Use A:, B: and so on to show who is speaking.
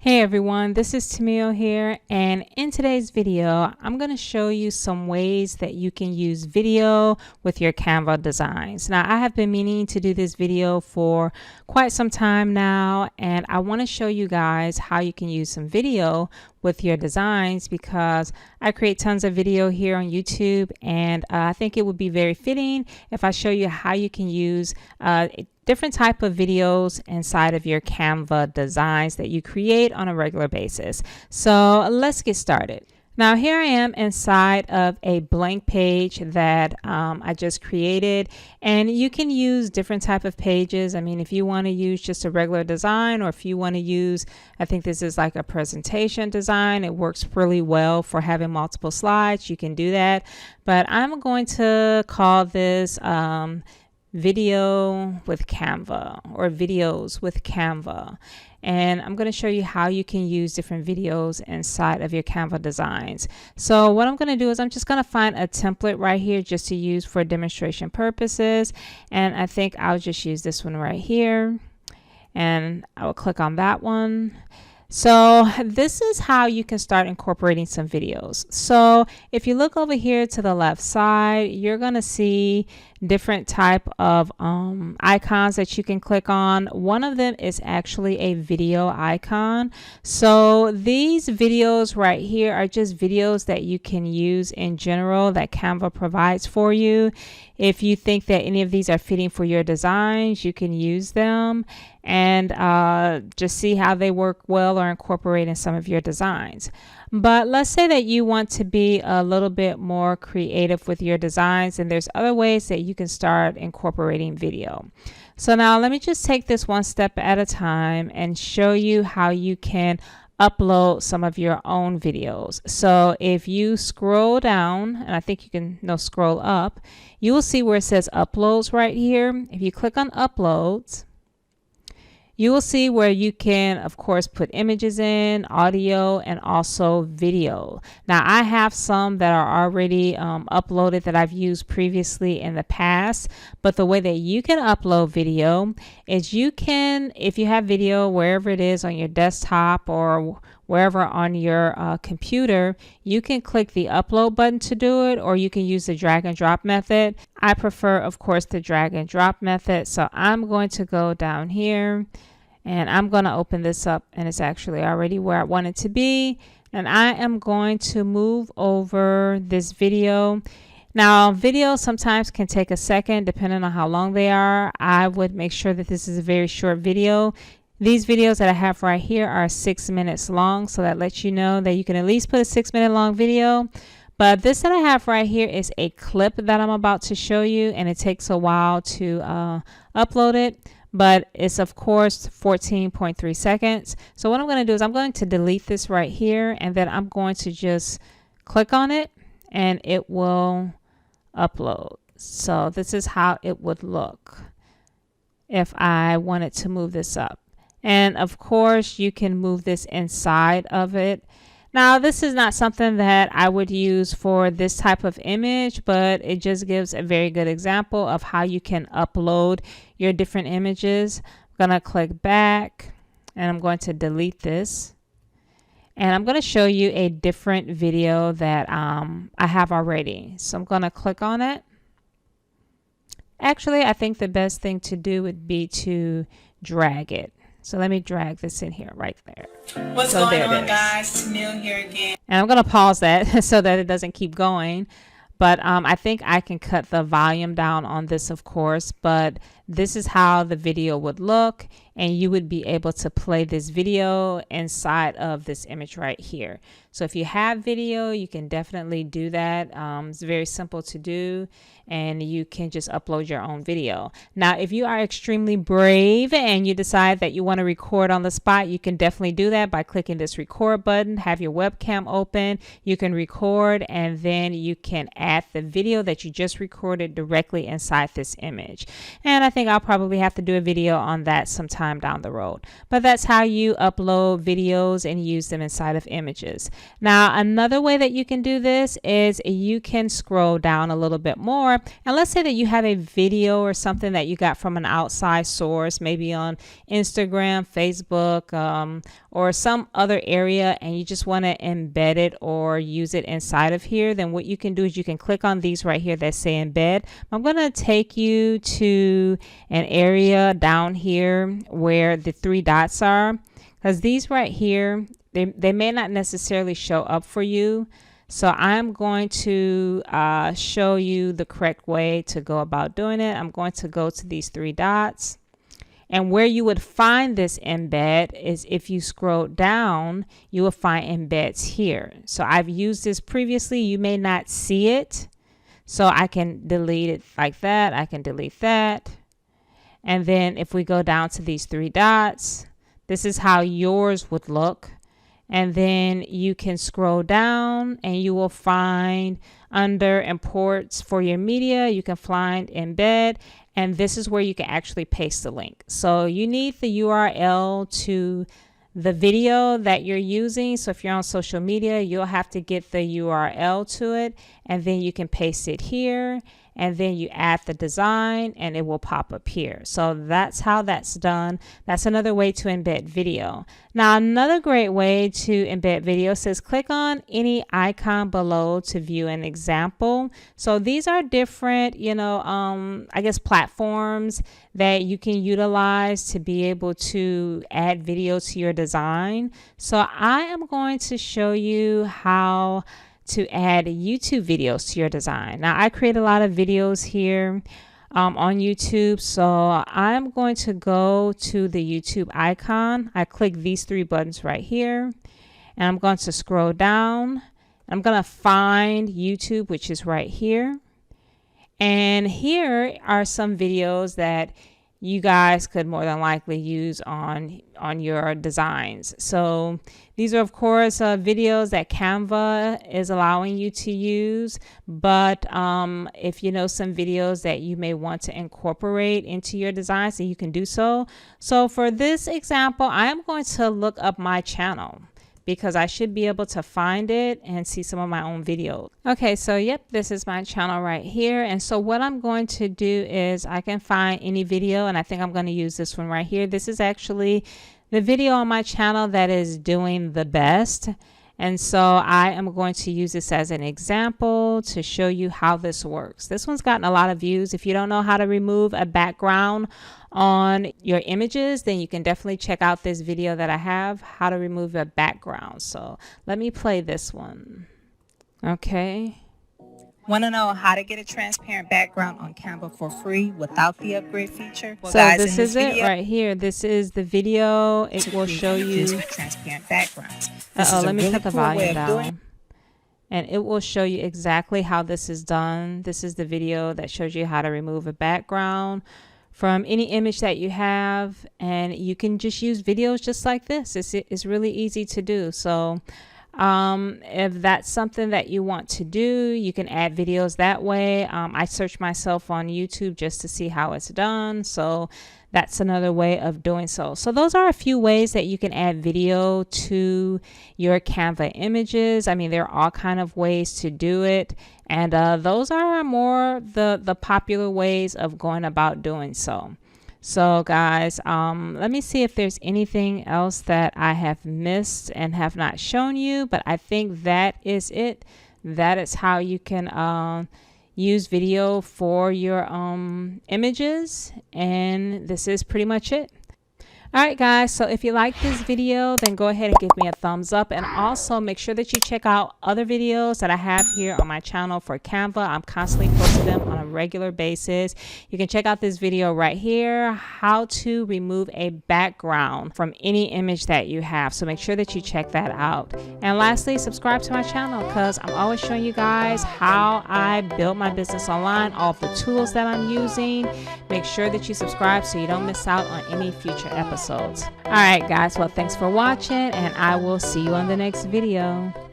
A: Hey everyone, this is Tamil here, and in today's video I'm going to show you some ways that you can use video with your Canva designs. Now I have been meaning to do this video for quite some time now, and I want to show you guys how you can use some video with your designs because I create tons of video here on YouTube, and I think it would be very fitting if I show you how you can use different type of videos inside of your Canva designs that you create on a regular basis. So let's get started. Now here I am inside of a blank page that I just created, and you can use different type of pages. I mean, if you want to use just a regular design, or if you want to use, I think this is like a presentation design, it works really well for having multiple slides. You can do that, but I'm going to call this video with Canva, or videos with Canva, and I'm going to show you how you can use different videos inside of your Canva designs. So what I'm going to do is I'm just going to find a template right here just to use for demonstration purposes, and I think I'll just use this one right here, and I will click on that one. So this is how you can start incorporating some videos. So if you look over here to the left side, you're going to see different type of icons that you can click on. One of them is actually a video icon. So these videos right here are just videos that you can use in general that Canva provides for you. If you think that any of these are fitting for your designs, you can use them and just see how they work well or incorporate in some of your designs. But let's say that you want to be a little bit more creative with your designs, and there's other ways that you can start incorporating video. So now let me just take this one step at a time and show you how you can upload some of your own videos. So if you scroll down, and I think you can scroll up, you will see where it says uploads right here. If you click on uploads, you will see where you can, of course, put images in, audio, and also video. Now, I have some that are already uploaded that I've used previously in the past, but the way that you can upload video is you can, if you have video wherever it is on your desktop or wherever on your computer, you can click the upload button to do it, or you can use the drag and drop method. I prefer, of course, the drag and drop method. So I'm going to go down here, and I'm going to open this up, and it's actually already where I want it to be. And I am going to move over this video. Now, videos sometimes can take a second depending on how long they are. I would make sure that this is a very short video. These videos that I have right here are 6 minutes long, so that lets you know that you can at least put a 6-minute long video. But this that I have right here is a clip that I'm about to show you, and it takes a while to upload it, but it's of course 14.3 seconds. So what I'm going to do is I'm going to delete this right here, and then I'm going to just click on it and it will upload. So this is how it would look if I wanted to move this up. And of course you can move this inside of it. Now, this is not something that I would use for this type of image, but it just gives a very good example of how you can upload your different images. I'm going to click back, and I'm going to delete this. And I'm going to show you a different video that I have already. So I'm going to click on it. Actually, I think the best thing to do would be to drag it. So let me drag this in here right there.
B: What's going on, guys? Tamil here again.
A: And I'm going to pause that so that it doesn't keep going. But I think I can cut the volume down on this, of course. But this is how the video would look, and you would be able to play this video inside of this image right here. So if you have video, you can definitely do that. It's very simple to do, and you can just upload your own video. Now, if you are extremely brave and you decide that you want to record on the spot, you can definitely do that by clicking this record button. Have your webcam open, you can record, and then you can add the video that you just recorded directly inside this image. And I think think I'll probably have to do a video on that sometime down the road. But that's how you upload videos and use them inside of images. Now, another way that you can do this is you can scroll down a little bit more. And let's say that you have a video or something that you got from an outside source, maybe on Instagram, Facebook, or some other area, and you just want to embed it or use it inside of here. Then what you can do is you can click on these right here that say embed. I'm going to take you to an area down here where the 3 dots are, because these right here, they may not necessarily show up for you. So I'm going to show you the correct way to go about doing it. I'm going to go to these 3 dots. And where you would find this embed is if you scroll down, you will find embeds here. So I've used this previously. You may not see it. So I can delete it like that. I can delete that. And then if we go down to these 3 dots, this is how yours would look. And then you can scroll down and you will find under imports for your media, you can find embed. And this is where you can actually paste the link. So you need the URL to the video that you're using. So if you're on social media, you'll have to get the URL to it, and then you can paste it here, and then you add the design and it will pop up here. So that's how that's done. That's another way to embed video. Now, another great way to embed video says click on any icon below to view an example. So these are different, I guess platforms that you can utilize to be able to add video to your design. So I am going to show you how to add YouTube videos to your design. Now, I create a lot of videos here on YouTube. So I'm going to go to the YouTube icon. I click these 3 buttons right here, and I'm going to scroll down. I'm going to find YouTube, which is right here. And here are some videos that you guys could more than likely use on your designs. So these are, of course, videos that Canva is allowing you to use. But if you know some videos that you may want to incorporate into your designs, then you can do so. So for this example, I am going to look up my channel, because I should be able to find it and see some of my own videos. Okay, so yep, this is my channel right here. And so what I'm going to do is I can find any video, and I think I'm going to use this one right here. This is actually the video on my channel that is doing the best. And so I am going to use this as an example to show you how this works. This one's gotten a lot of views. If you don't know how to remove a background on your images, then you can definitely check out this video that I have, how to remove a background. So let me play this one. Okay.
B: Want to know how to get a transparent background on Canva for free without the upgrade feature? Well,
A: so
B: guys,
A: this is it right here. This is the video. It will show you
B: transparent backgrounds.
A: Let me put the volume down. And it will show you exactly how this is done. This is the video that shows you how to remove a background from any image that you have, and you can just use videos just like this. It's really easy to do. So if that's something that you want to do, you can add videos that way. I search myself on YouTube just to see how it's done. So that's another way of doing so. So those are a few ways that you can add video to your Canva images. I mean, there are all kind of ways to do it. And those are more the popular ways of going about doing so. So guys, let me see if there's anything else that I have missed and have not shown you, but I think that is it. That is how you can use video for your images, and this is pretty much it. All right, guys, so if you like this video, then go ahead and give me a thumbs up, and also make sure that you check out other videos that I have here on my channel for Canva. I'm constantly posting them on a regular basis. You can check out this video right here, how to remove a background from any image that you have. So make sure that you check that out. And lastly, subscribe to my channel, because I'm always showing you guys how I build my business online, all of the tools that I'm using. Make sure that you subscribe so you don't miss out on any future episodes. All right, guys, well, thanks for watching, and I will see you on the next video.